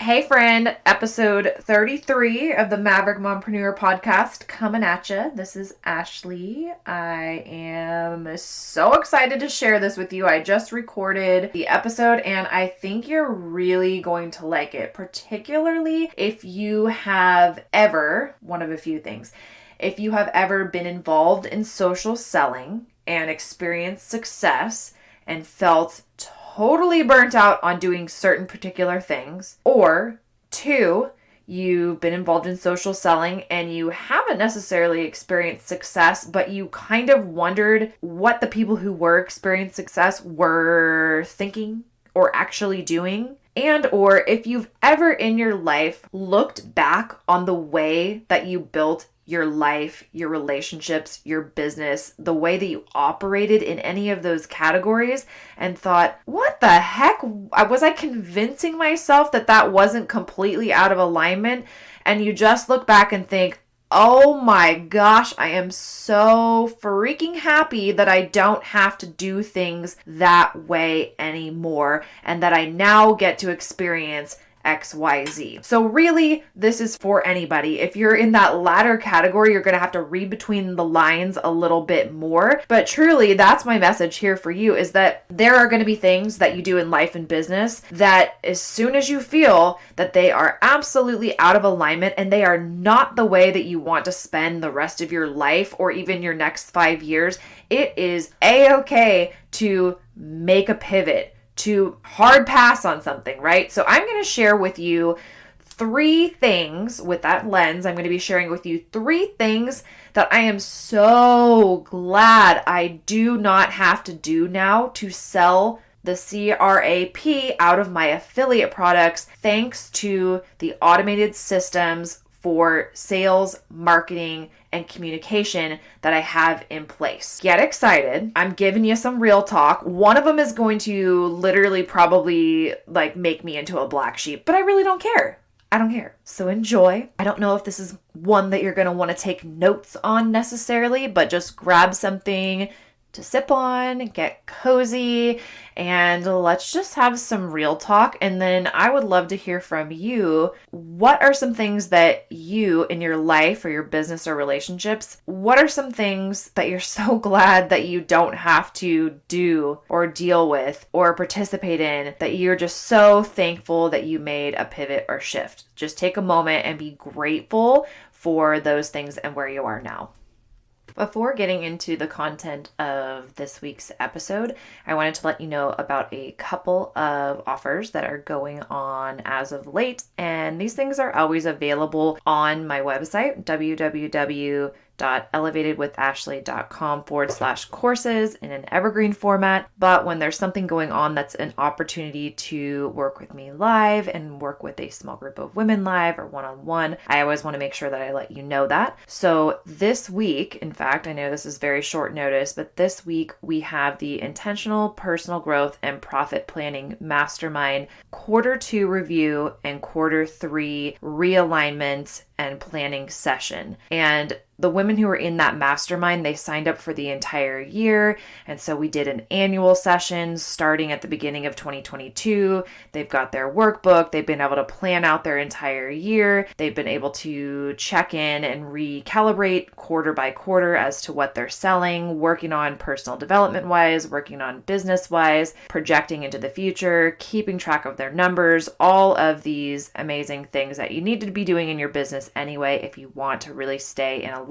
Hey friend, episode 33 of the Maverick Mompreneur podcast coming at you. This is Ashley. I am so excited to share this with you. I just recorded the episode and I think you're really going to like it, particularly if you have ever, one of a few things, if you have ever been involved in social selling and experienced success and felt totally burnt out on doing certain particular things, or two, you've been involved in social selling and you haven't necessarily experienced success, but you kind of wondered what the people who were experiencing success were thinking or actually doing. And or if you've ever in your life looked back on the way that you built your life, your relationships, your business, the way that you operated in any of those categories and thought, what the heck? Was I convincing myself that that wasn't completely out of alignment? And you just look back and think, oh my gosh, I am so freaking happy that I don't have to do things that way anymore and that I now get to experience XYZ. So really, this is for anybody. If you're in that latter category, you're going to have to read between the lines a little bit more. But truly, that's my message here for you, is that there are going to be things that you do in life and business that as soon as you feel that they are absolutely out of alignment and they are not the way that you want to spend the rest of your life or even your next 5 years, it is a-okay to make a pivot, to hard pass on something, right? So I'm going to share with you 3 things with that lens. I'm going to be sharing with you 3 things that I am so glad I do not have to do now to sell the CRAP out of my affiliate products, thanks to the automated systems for sales, marketing, and communication that I have in place. Get excited. I'm giving you some real talk. One of them is going to literally probably make me into a black sheep, but I really don't care. I don't care. So enjoy. I don't know if this is one that you're going to want to take notes on necessarily, but just grab something to sip on, get cozy, and let's just have some real talk. And then I would love to hear from you. What are some things that you in your life or your business or relationships, what are some things that you're so glad that you don't have to do or deal with or participate in, that you're just so thankful that you made a pivot or shift? Just take a moment and be grateful for those things and where you are now. Before getting into the content of this week's episode, I wanted to let you know about a couple of offers that are going on as of late, and these things are always available on my website, www.elevatedwithashley.com/courses in an evergreen format. But when there's something going on that's an opportunity to work with me live and work with a small group of women live or one-on-one, I always want to make sure that I let you know that. So this week, in fact, I know this is very short notice, but this week we have the Intentional Personal Growth and Profit Planning Mastermind Q2 review and Q3 realignment and planning session. And the women who were in that mastermind, they signed up for the entire year. And so we did an annual session starting at the beginning of 2022. They've got their workbook. They've been able to plan out their entire year. They've been able to check in and recalibrate quarter by quarter as to what they're selling, working on personal development wise, working on business wise, projecting into the future, keeping track of their numbers, all of these amazing things that you need to be doing in your business anyway if you want to really stay in alignment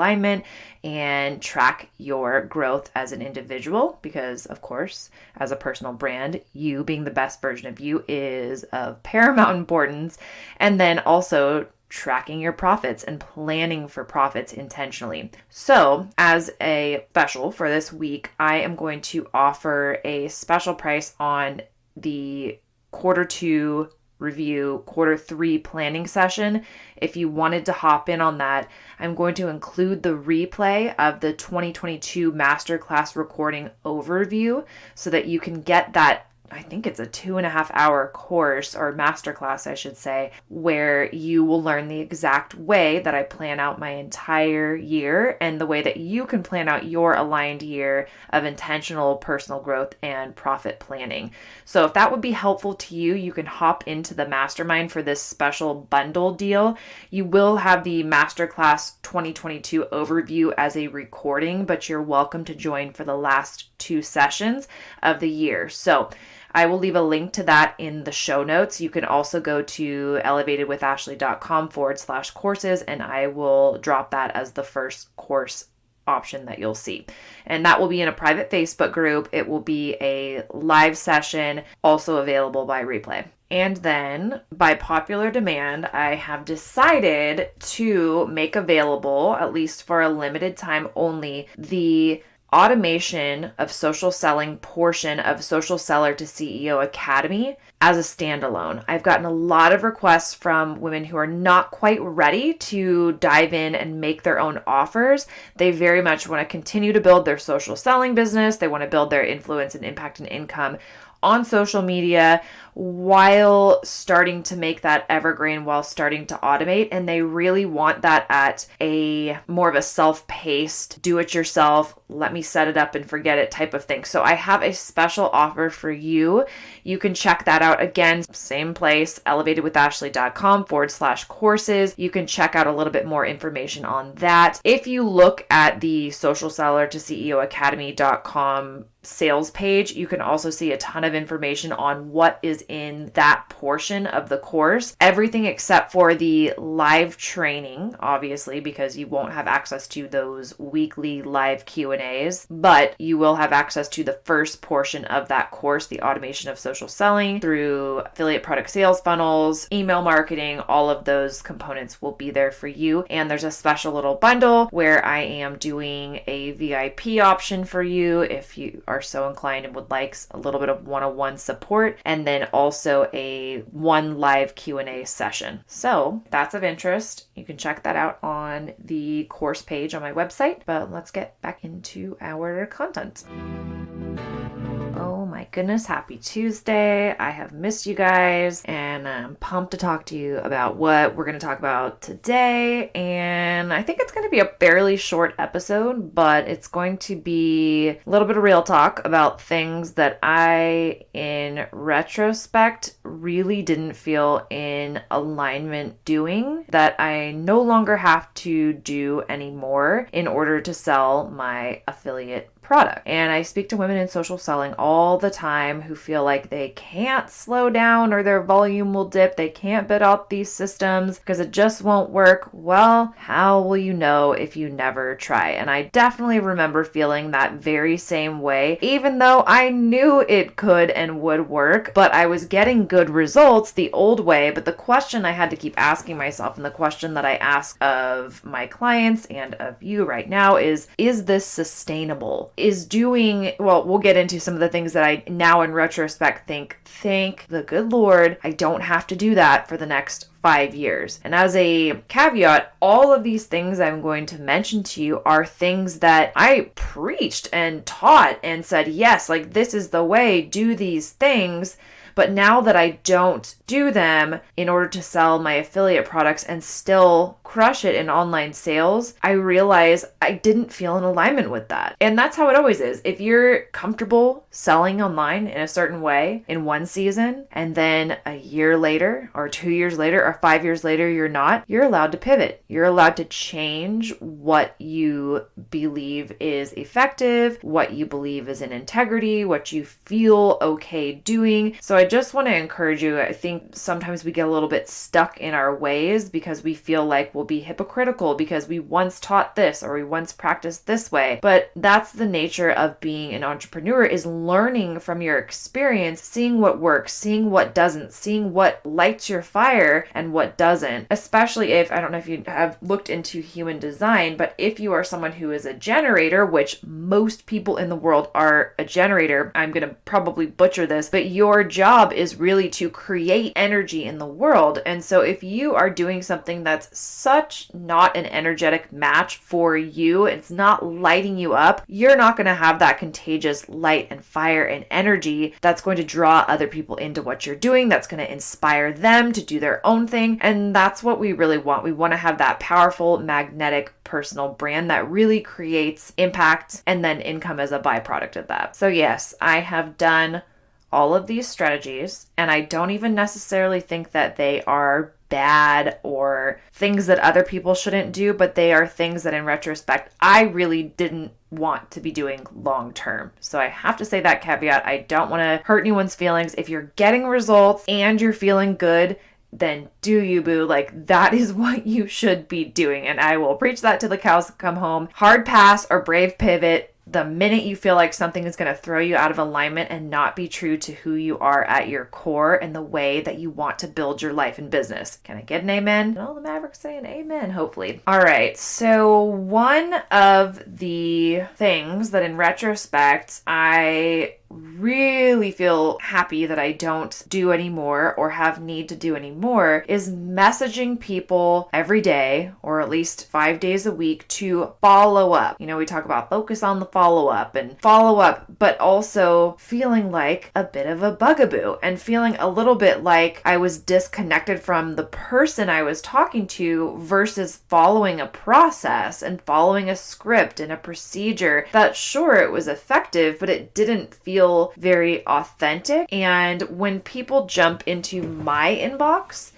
and track your growth as an individual, because of course, as a personal brand, you being the best version of you is of paramount importance. And then also tracking your profits and planning for profits intentionally. So as a special for this week, I am going to offer a special price on the Q2 review, Q3 planning session. If you wanted to hop in on that, I'm going to include the replay of the 2022 masterclass recording overview so that you can get that I think it's a 2.5 hour course or masterclass, I should say, where you will learn the exact way that I plan out my entire year and the way that you can plan out your aligned year of intentional personal growth and profit planning. So if that would be helpful to you, you can hop into the mastermind for this special bundle deal. You will have the masterclass 2022 overview as a recording, but you're welcome to join for the last 2 sessions of the year. So I will leave a link to that in the show notes. You can also go to elevatedwithashley.com/courses, and I will drop that as the first course option that you'll see. And that will be in a private Facebook group. It will be a live session, also available by replay. And then by popular demand, I have decided to make available, at least for a limited time only, the automation of social selling portion of Social Seller to CEO Academy as a standalone. I've gotten a lot of requests from women who are not quite ready to dive in and make their own offers. They very much want to continue to build their social selling business. They want to build their influence and impact and income on social media while starting to make that evergreen, while starting to automate. And they really want that at a more of a self-paced, do-it-yourself, let me set it up and forget it type of thing. So I have a special offer for you. You can check that out again, same place, elevatedwithashley.com/courses. You can check out a little bit more information on that. If you look at the Social Seller to CEO Academy.com sales page, you can also see a ton of information on what is in that portion of the course. Everything except for the live training, obviously, because you won't have access to those weekly live Q&As, but you will have access to the first portion of that course, the automation of social selling through affiliate product sales funnels, email marketing. All of those components will be there for you. And there's a special little bundle where I am doing a VIP option for you if you are so inclined and would like a little bit of one-on-one support, and then also a one live Q&A session. So if that's of interest, you can check that out on the course page on my website. But let's get back into our content. Oh my goodness, happy Tuesday. I have missed you guys and I'm pumped to talk to you about what we're going to talk about today. And I think it's going to be a fairly short episode, but it's going to be a little bit of real talk about things that I, in retrospect, really didn't feel in alignment doing, that I no longer have to do anymore in order to sell my affiliate product. And I speak to women in social selling all the time who feel like they can't slow down or their volume will dip. They can't bid out these systems because it just won't work. Well, how will you know if you never try? And I definitely remember feeling that very same way, even though I knew it could and would work, but I was getting good results the old way. But the question I had to keep asking myself, and the question that I ask of my clients and of you right now is this sustainable? We'll get into some of the things that I now in retrospect think, thank the good Lord, I don't have to do that for the next 5 years. And as a caveat, all of these things I'm going to mention to you are things that I preached and taught and said, yes, like this is the way, do these things. But now that I don't do them in order to sell my affiliate products and still crush it in online sales, I realize I didn't feel in alignment with that. And that's how it always is. If you're comfortable selling online in a certain way in one season, and then a year later or 2 years later or 5 years later, you're allowed to pivot. You're allowed to change what you believe is effective, what you believe is in integrity, what you feel okay doing. So I just want to encourage you. I think sometimes we get a little bit stuck in our ways because we feel like we'll be hypocritical because we once taught this or we once practiced this way. But that's the nature of being an entrepreneur, is learning from your experience, seeing what works, seeing what doesn't, seeing what lights your fire and what doesn't. Especially if, I don't know if you have looked into human design, but if you are someone who is a generator, which most people in the world are a generator, I'm going to probably butcher this, but your job job is really to create energy in the world. And so if you are doing something that's such not an energetic match for you, it's not lighting you up, you're not going to have that contagious light and fire and energy that's going to draw other people into what you're doing, that's going to inspire them to do their own thing. And that's what we really want. We want to have that powerful, magnetic, personal brand that really creates impact and then income as a byproduct of that. So yes, I have done all of these strategies, and I don't even necessarily think that they are bad or things that other people shouldn't do, but they are things that in retrospect, I really didn't want to be doing long term. So I have to say that caveat. I don't want to hurt anyone's feelings. If you're getting results and you're feeling good, then do you, boo. Like, that is what you should be doing. And I will preach that till the cows come home. Hard pass or brave pivot the minute you feel like something is going to throw you out of alignment and not be true to who you are at your core and the way that you want to build your life and business. Can I get an amen? And all the Mavericks saying amen, hopefully. All right. So one of the things that in retrospect, I really feel happy that I don't do anymore or have need to do anymore is messaging people every day, or at least 5 days a week, to follow up. We talk about focus on the follow up, but also feeling like a bit of a bugaboo and feeling a little bit like I was disconnected from the person I was talking to versus following a process and following a script and a procedure that, sure, it was effective, but it didn't feel very authentic. And when people jump into my inbox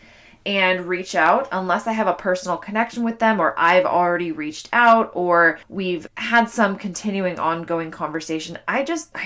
and reach out, unless I have a personal connection with them, or I've already reached out, or we've had some continuing ongoing conversation, I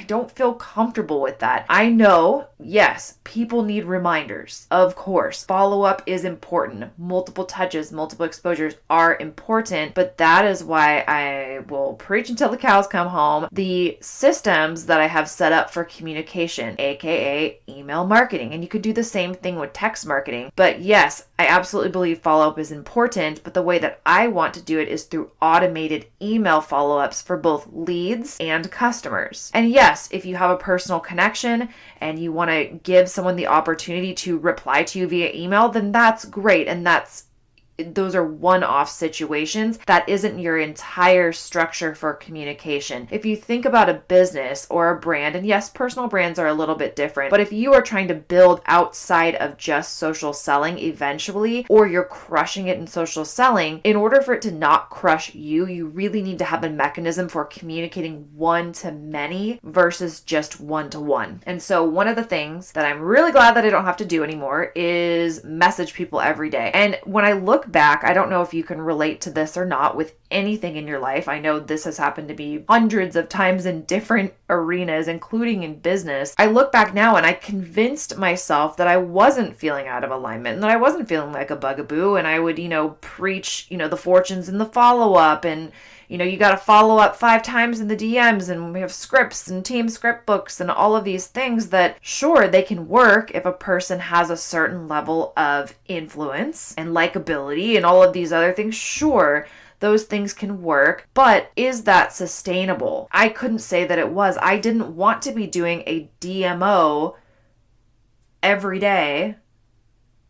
don't feel comfortable with that. I know, yes, people need reminders. Of course, follow-up is important. Multiple touches, multiple exposures are important, but that is why I will preach until the cows come home. The systems that I have set up for communication, aka email marketing, and you could do the same thing with text marketing. But yes, I absolutely believe follow-up is important, but the way that I want to do it is through automated email follow-ups for both leads and customers. And yes, if you have a personal connection and you want to give someone the opportunity to reply to you via email, then that's great. And those are one-off situations. That isn't your entire structure for communication. If you think about a business or a brand, and yes, personal brands are a little bit different, but if you are trying to build outside of just social selling eventually, or you're crushing it in social selling, in order for it to not crush you, you really need to have a mechanism for communicating one-to-many versus just one-to-one. And so one of the things that I'm really glad that I don't have to do anymore is message people every day. And when I look back, I don't know if you can relate to this or not with anything in your life. I know this has happened to me hundreds of times in different arenas, including in business. I look back now and I convinced myself that I wasn't feeling out of alignment and that I wasn't feeling like a bugaboo. And I would, preach, the fortunes in the follow-up, and you got to follow up 5 times in the DMs, and we have scripts and team script books and all of these things that, sure, they can work if a person has a certain level of influence and likability and all of these other things. Sure, those things can work, but is that sustainable? I couldn't say that it was. I didn't want to be doing a DMO every day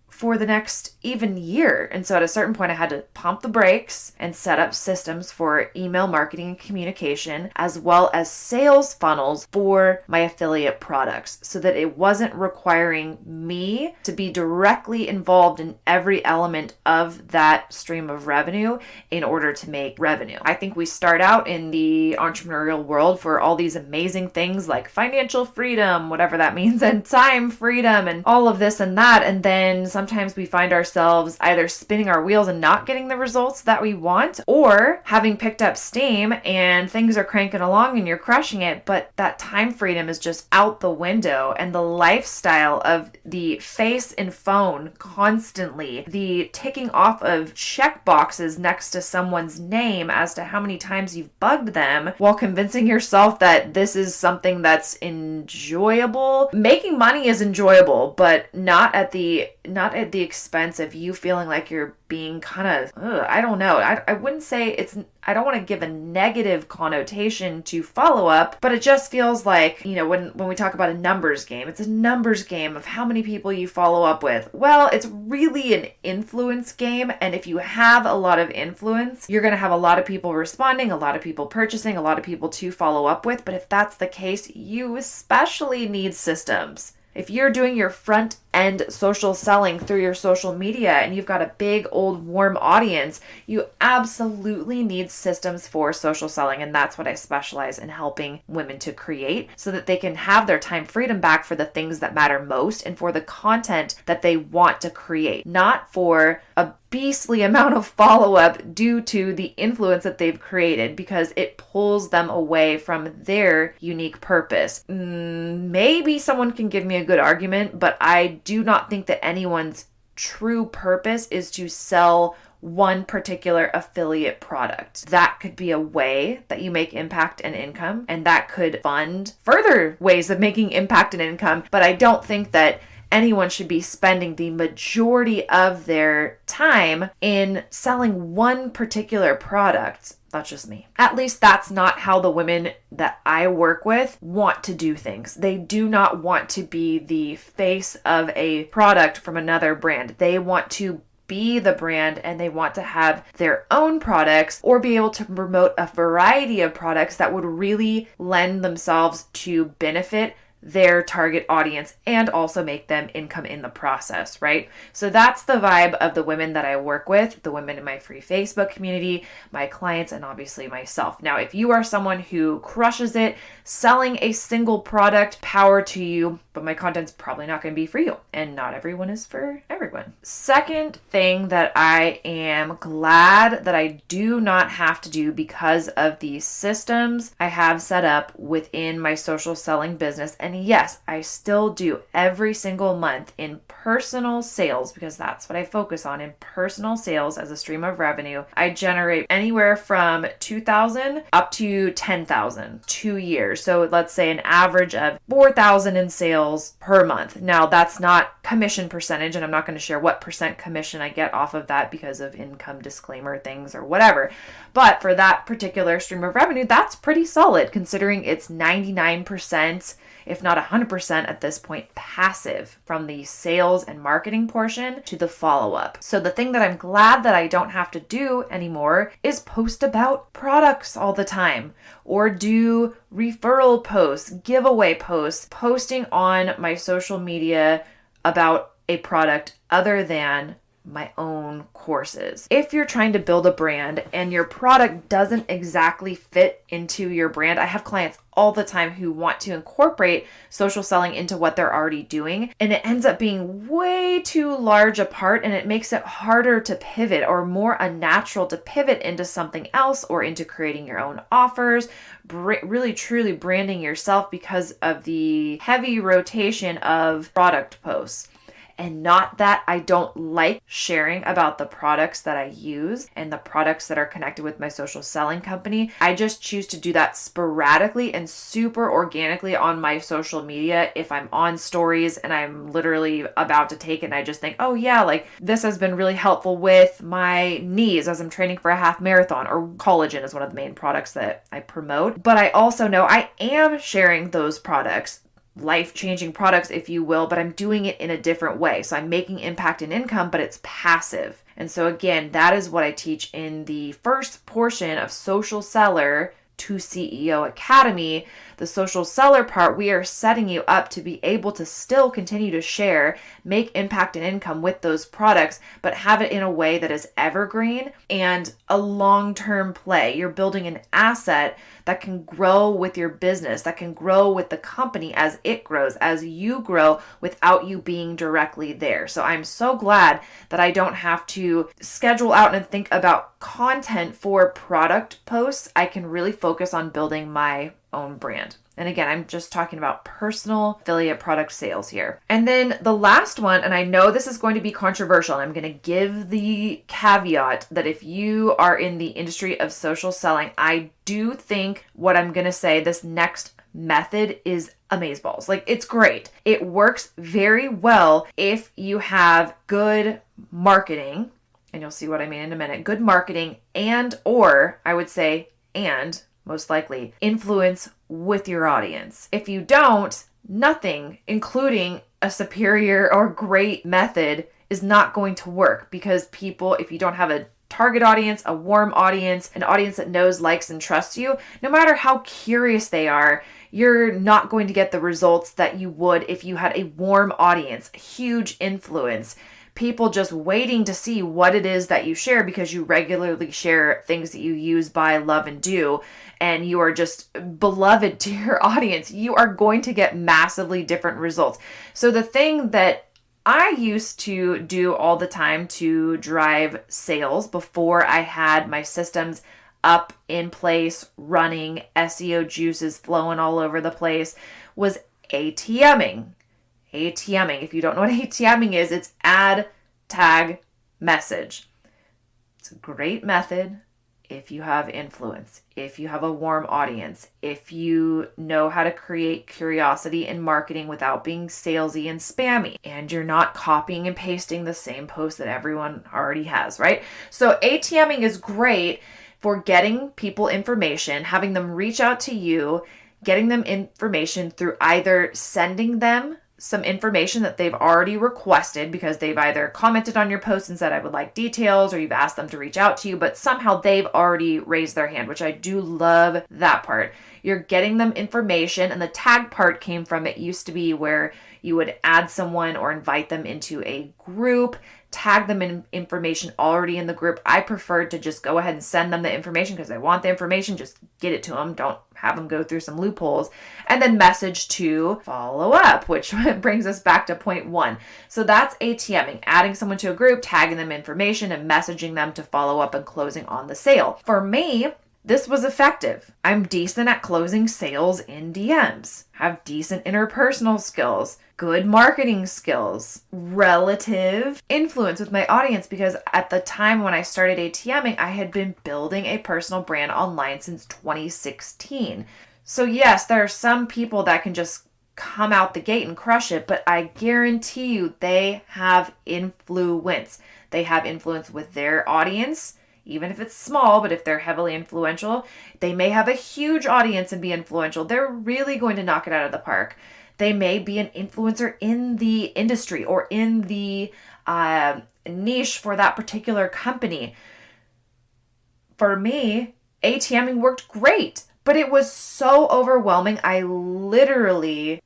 for the next even year. And so at a certain point, I had to pump the brakes and set up systems for email marketing and communication, as well as sales funnels for my affiliate products, so that it wasn't requiring me to be directly involved in every element of that stream of revenue in order to make revenue. I think we start out in the entrepreneurial world for all these amazing things like financial freedom, whatever that means, and time freedom and all of this and that. And then sometimes we find ourselves either spinning our wheels and not getting the results that we want, or having picked up steam and things are cranking along and you're crushing it, but that time freedom is just out the window, and the lifestyle of the face and phone constantly, the ticking off of check boxes next to someone's name as to how many times you've bugged them while convincing yourself that this is something that's enjoyable. Making money is enjoyable, but not at the not at the expense of you feeling like you're being kind of, I don't know. I wouldn't say I don't want to give a negative connotation to follow up, but it just feels like, when we talk about a numbers game, it's a numbers game of how many people you follow up with. Well, it's really an influence game. And if you have a lot of influence, you're going to have a lot of people responding, a lot of people purchasing, a lot of people to follow up with. But if that's the case, you especially need systems. If you're doing your front end social selling through your social media and you've got a big old warm audience, you absolutely need systems for social selling. And that's what I specialize in helping women to create so that they can have their time freedom back for the things that matter most and for the content that they want to create, not for a beastly amount of follow-up due to the influence that they've created because it pulls them away from their unique purpose. Maybe someone can give me a good argument, but I do not think that anyone's true purpose is to sell one particular affiliate product. That could be a way that you make impact and income, and that could fund further ways of making impact and income. But I don't think that anyone should be spending the majority of their time in selling one particular product. That's just me. At least that's not how the women that I work with want to do things. They do not want to be the face of a product from another brand. They want to be the brand and they want to have their own products or be able to promote a variety of products that would really lend themselves to benefit their target audience and also make them income in the process, right? So that's the vibe of the women that I work with, the women in my free Facebook community, my clients, and obviously myself. Now, if you are someone who crushes it selling a single product, power to you, but my content's probably not going to be for you, and not everyone is for everyone. Second thing that I am glad that I do not have to do because of the systems I have set up within my social selling business. And yes, I still do every single month in personal sales, because that's what I focus on, in personal sales as a stream of revenue. I generate anywhere from $2,000 up to $10,000, 2 years. So let's say an average of $4,000 in sales per month. Now, that's not commission percentage, and I'm not going to share what percent commission I get off of that because of income disclaimer things or whatever. But for that particular stream of revenue, that's pretty solid considering it's 99%, if not 100% at this point, passive from the sales and marketing portion to the follow-up. So the thing that I'm glad that I don't have to do anymore is post about products all the time, or do referral posts, giveaway posts, posting on my social media about a product other than my own courses. If you're trying to build a brand and your product doesn't exactly fit into your brand, I have clients all the time who want to incorporate social selling into what they're already doing, and it ends up being way too large a part, and it makes it harder to pivot or more unnatural to pivot into something else or into creating your own offers, really truly branding yourself because of the heavy rotation of product posts. And not that I don't like sharing about the products that I use and the products that are connected with my social selling company. I just choose to do that sporadically and super organically on my social media. If I'm on stories and I'm literally about to take it and I just think, oh yeah, like this has been really helpful with my knees as I'm training for a half marathon, or collagen is one of the main products that I promote. But I also know I am sharing those products, life-changing products, if you will, but I'm doing it in a different way. So I'm making impact and income, but it's passive. And so again, that is what I teach in the first portion of Social Seller to CEO Academy. The social seller part, we are setting you up to be able to still continue to share, make impact and income with those products, but have it in a way that is evergreen and a long-term play. You're building an asset that can grow with your business, that can grow with the company as it grows, as you grow, without you being directly there. So I'm so glad that I don't have to schedule out and think about content for product posts. I can really focus on building my own brand. And again, I'm just talking about personal affiliate product sales here. And then the last one, and I know this is going to be controversial, and I'm going to give the caveat that if you are in the industry of social selling, I do think what I'm going to say, this next method is amazeballs. Like, it's great. It works very well if you have good marketing, and you'll see what I mean in a minute. Good marketing and, or I would say, and most likely, influence with your audience. If you don't, nothing, including a superior or great method, is not going to work, because people, if you don't have a target audience, a warm audience, an audience that knows, likes, and trusts you, no matter how curious they are, you're not going to get the results that you would if you had a warm audience, huge influence, people just waiting to see what it is that you share because you regularly share things that you use, buy, love, and do, and you are just beloved to your audience. You are going to get massively different results. So the thing that I used to do all the time to drive sales before I had my systems up in place, running, SEO juices flowing all over the place, was ATMing. ATMing. If you don't know what ATMing is, it's add, tag, message. It's a great method if you have influence, if you have a warm audience, if you know how to create curiosity in marketing without being salesy and spammy, and you're not copying and pasting the same post that everyone already has, right? So ATMing is great for getting people information, having them reach out to you, getting them information through either sending them some information that they've already requested because they've either commented on your post and said, I would like details, or you've asked them to reach out to you, but somehow they've already raised their hand, which I do love that part. You're getting them information, and the tag part came from, it used to be where you would add someone or invite them into a group, tag them in information already in the group. I preferred to just go ahead and send them the information because I want the information, just get it to them. Don't have them go through some loopholes. And then message to follow up, which brings us back to point one. So that's ATMing, adding someone to a group, tagging them information, and messaging them to follow up and closing on the sale. For me, this was effective. I'm decent at closing sales in DMs, have decent interpersonal skills, good marketing skills, relative influence with my audience, because at the time when I started ATMing, I had been building a personal brand online since 2016. So yes, there are some people that can just come out the gate and crush it, but I guarantee you they have influence. They have influence with their audience. Even if it's small, but if they're heavily influential, they may have a huge audience and be influential. They're really going to knock it out of the park. They may be an influencer in the industry or in the niche for that particular company. For me, ATMing worked great, but it was so overwhelming. I literally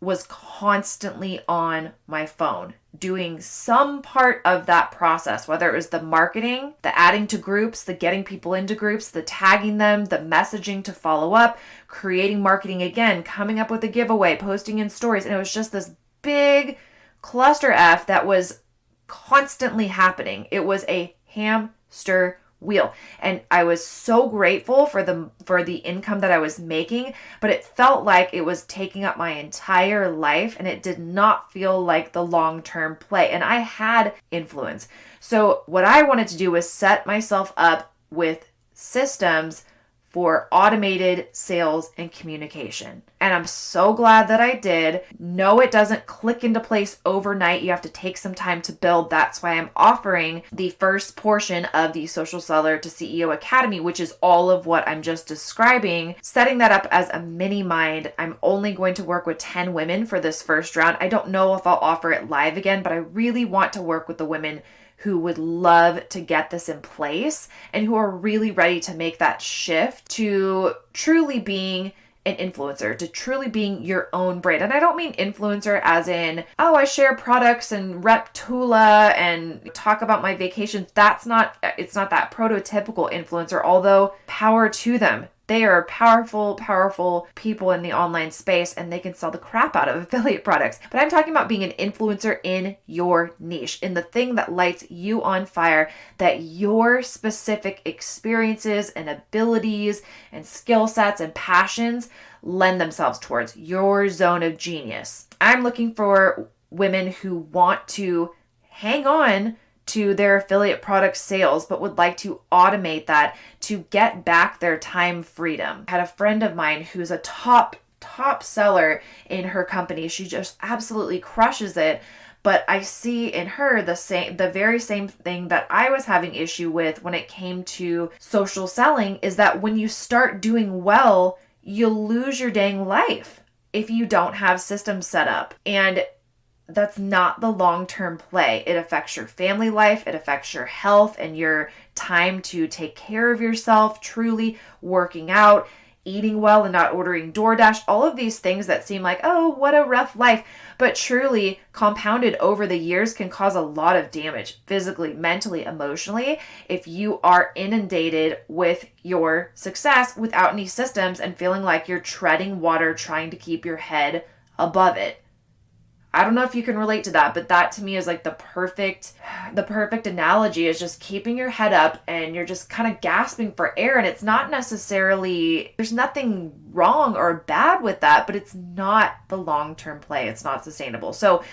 was constantly on my phone doing some part of that process, whether it was the marketing, the adding to groups, the getting people into groups, the tagging them, the messaging to follow up, creating marketing again, coming up with a giveaway, posting in stories. And it was just this big cluster F that was constantly happening. It was a hamster wheel. And I was so grateful for the income that I was making, but it felt like it was taking up my entire life, and it did not feel like the long-term play. And I had influence. So what I wanted to do was set myself up with systems for automated sales and communication. And I'm so glad that I did. No, it doesn't click into place overnight. You have to take some time to build. That's why I'm offering the first portion of the Social Seller to CEO Academy, which is all of what I'm just describing, setting that up as a Minimind. I'm only going to work with 10 women for this first round. I don't know if I'll offer it live again, but I really want to work with the women who would love to get this in place and who are really ready to make that shift to truly being an influencer, to truly being your own brand. And I don't mean influencer as in, oh, I share products and rep Tula and talk about my vacations. It's not that prototypical influencer, although power to them. They are powerful people in the online space, and they can sell the crap out of affiliate products. But I'm talking about being an influencer in your niche, in the thing that lights you on fire, that your specific experiences and abilities and skill sets and passions lend themselves towards, your zone of genius. I'm looking for women who want to hang on to their affiliate product sales, but would like to automate that to get back their time freedom. I had a friend of mine who's a top seller in her company. She just absolutely crushes it. But I see in her the very same thing that I was having issue with when it came to social selling, is that when you start doing well, you lose your dang life if you don't have systems set up. And that's not the long-term play. It affects your family life, it affects your health and your time to take care of yourself, truly working out, eating well and not ordering DoorDash, all of these things that seem like, oh, what a rough life, but truly compounded over the years can cause a lot of damage physically, mentally, emotionally, if you are inundated with your success without any systems and feeling like you're treading water trying to keep your head above it. I don't know if you can relate to that, but that to me is like the perfect analogy, is just keeping your head up and you're just kind of gasping for air. And it's not necessarily, there's nothing wrong or bad with that, but it's not the long-term play. It's not sustainable. So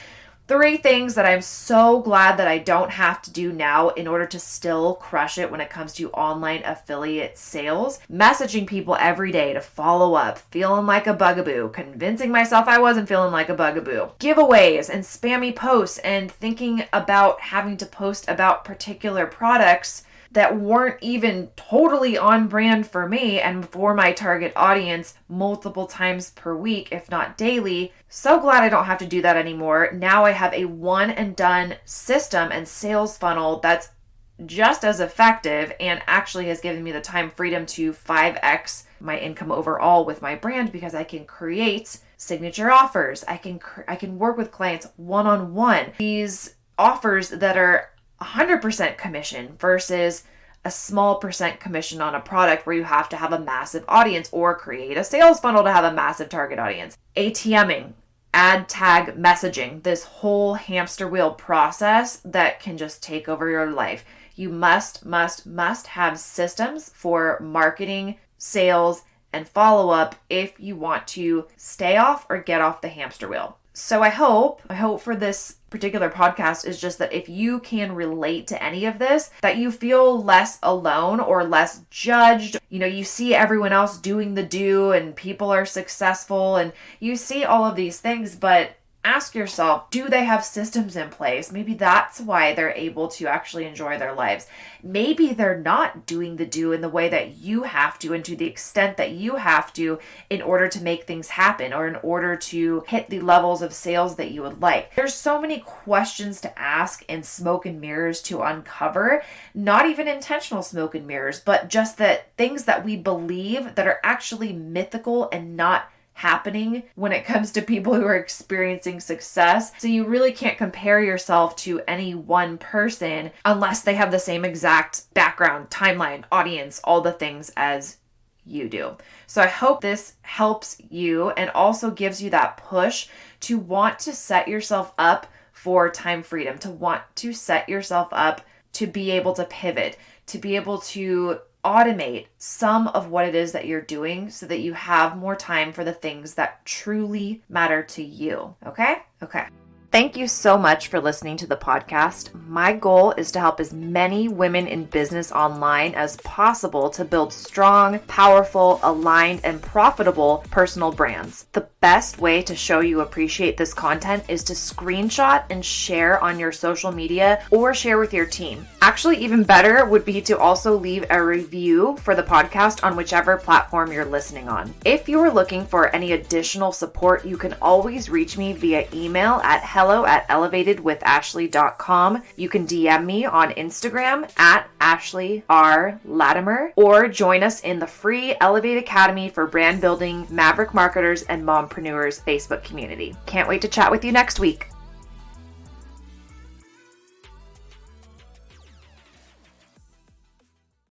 3 things that I'm so glad that I don't have to do now in order to still crush it when it comes to online affiliate sales. Messaging people every day to follow up, feeling like a bugaboo, convincing myself I wasn't feeling like a bugaboo. Giveaways and spammy posts, and thinking about having to post about particular products that weren't even totally on brand for me and for my target audience multiple times per week, if not daily. So glad I don't have to do that anymore. Now I have a one and done system and sales funnel that's just as effective and actually has given me the time freedom to 5x my income overall with my brand, because I can create signature offers. I can work with clients one-on-one. These offers that are 100% commission versus a small percent commission on a product where you have to have a massive audience or create a sales funnel to have a massive target audience. ATMing, ad tag messaging, this whole hamster wheel process that can just take over your life. You must have systems for marketing, sales, and follow-up if you want to stay off or get off the hamster wheel. So I hope for this particular podcast is just that if you can relate to any of this, that you feel less alone or less judged. You know, you see everyone else doing the do and people are successful and you see all of these things, but ask yourself, do they have systems in place? Maybe that's why they're able to actually enjoy their lives. Maybe they're not doing the do in the way that you have to and to the extent that you have to in order to make things happen or in order to hit the levels of sales that you would like. There's so many questions to ask and smoke and mirrors to uncover, not even intentional smoke and mirrors, but just that things that we believe that are actually mythical and not happening when it comes to people who are experiencing success. So you really can't compare yourself to any one person unless they have the same exact background, timeline, audience, all the things as you do. So I hope this helps you and also gives you that push to want to set yourself up for time freedom, to want to set yourself up to be able to pivot, to be able to automate some of what it is that you're doing so that you have more time for the things that truly matter to you. Okay? Okay. Thank you so much for listening to the podcast. My goal is to help as many women in business online as possible to build strong, powerful, aligned, and profitable personal brands. The best way to show you appreciate this content is to screenshot and share on your social media or share with your team. Actually, even better would be to also leave a review for the podcast on whichever platform you're listening on. If you are looking for any additional support, you can always reach me via email at hello@elevatedwithashley.com. You can DM me on Instagram at Ashley R. Latimer, or join us in the free Elevate Academy for brand building, maverick marketers, and mompreneurs Facebook community. Can't wait to chat with you next week.